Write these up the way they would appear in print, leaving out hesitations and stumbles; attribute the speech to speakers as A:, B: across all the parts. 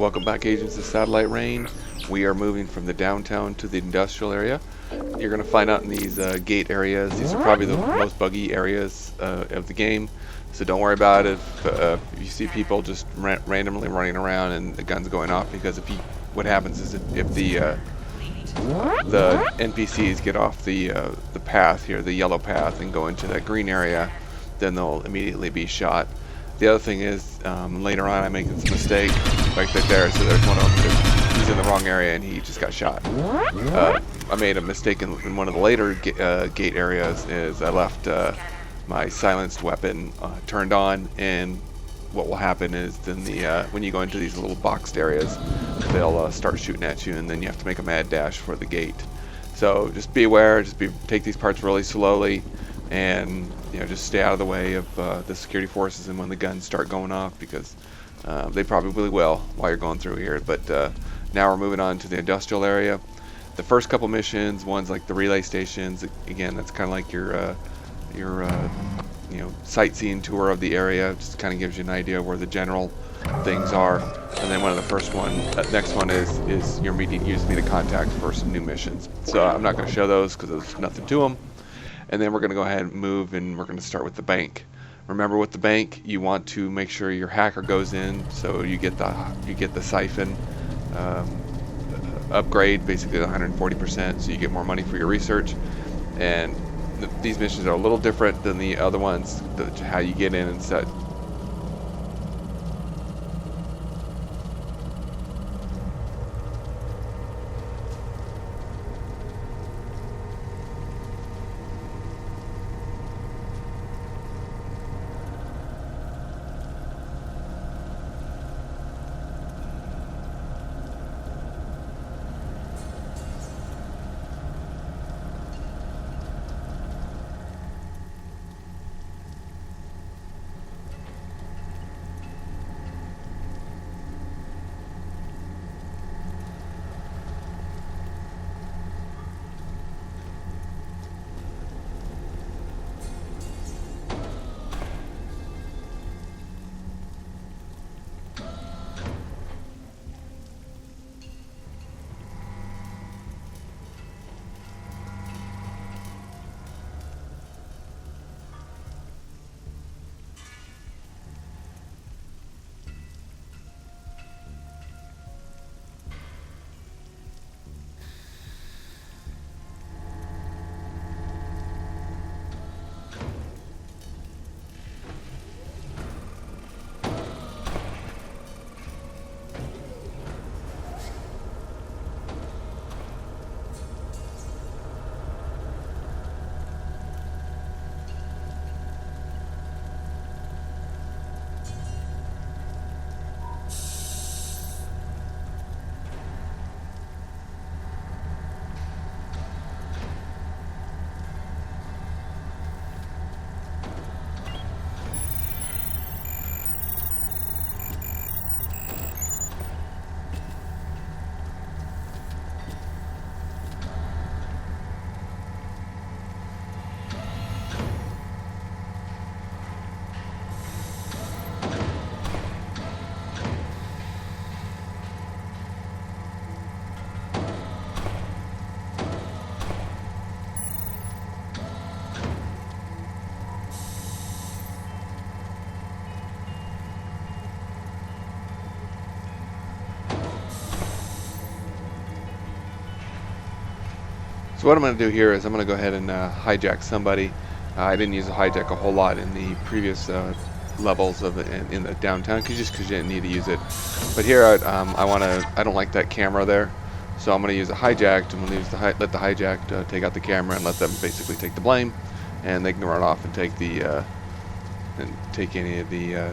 A: Welcome back, agents of Satellite Rain. We are moving from the downtown to the industrial area. You're going to find out in these gate areas. These are probably the most buggy areas of the game, so don't worry about it. If you see people just randomly running around and the gun's going off, because what happens is if the NPCs get off the path here, the yellow path, and go into that green area, then they'll immediately be shot. The other thing is, later on I make this mistake, right there, so there's one of them, he's in the wrong area and he just got shot. I made a mistake in one of the later gate areas, is I left my silenced weapon turned on, and what will happen is then when you go into these little boxed areas, they'll start shooting at you, and then you have to make a mad dash for the gate. So just be aware, take these parts really slowly, and just stay out of the way of the security forces and when the guns start going off, because they probably will while you're going through here. But now we're moving on to the industrial area. The first couple missions, one's like the relay stations. Again, that's kind of like your sightseeing tour of the area. Just kind of gives you an idea of where the general things are. And then next one is your use me to contact for some new missions. So I'm not going to show those because there's nothing to them. And then we're going to go ahead and move, and we're going to start with the bank. Remember, with the bank, you want to make sure your hacker goes in, so you get the siphon upgrade, basically 140%, so you get more money for your research. And these missions are a little different than the other ones, how you get in and such. So what I'm going to do here is I'm going to go ahead and hijack somebody. I didn't use a hijack a whole lot in the previous levels in the downtown, because you didn't need to use it. But here I don't like that camera there, so I'm going to use a hijack. I'm going to let the hijack take out the camera and let them basically take the blame, and they can run off and take any of the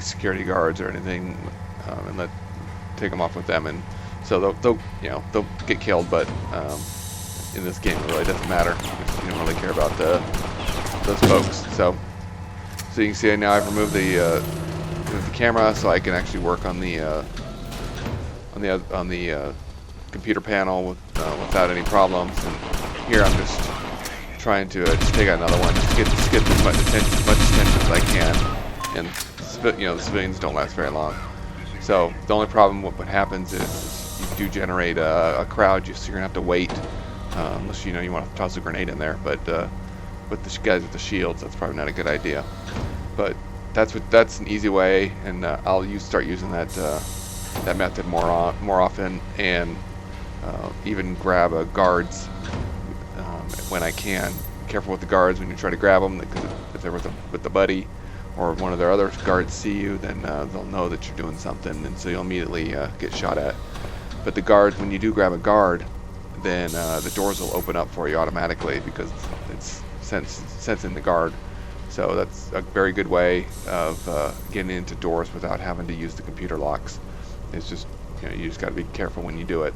A: security guards or anything, and take them off with them. And so they'll get killed, but in this game it really doesn't matter. You don't really care about those folks. So you can see now I've removed the camera, so I can actually work on the computer panel without any problems. And here I'm just trying to just take out another one, just to get as much attention as I can. And the civilians don't last very long. So the only problem what happens is you do generate a crowd, so you're gonna have to wait unless you want to toss a grenade in there. But with the guys with the shields, that's probably not a good idea. But that's an easy way, and I'll start using that method more often, and even grab guards when I can. Be careful with the guards when you try to grab them, because if they're with the buddy or one of their other guards see you, then they'll know that you're doing something, and so you'll immediately get shot at. But the guards, when you do grab a guard, then the doors will open up for you automatically because it's sensing the guard. So that's a very good way of getting into doors without having to use the computer locks. It's just, you just got to be careful when you do it.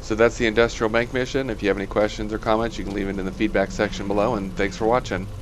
A: So that's the industrial bank mission. If you have any questions or comments, you can leave it in the feedback section below, and thanks for watching.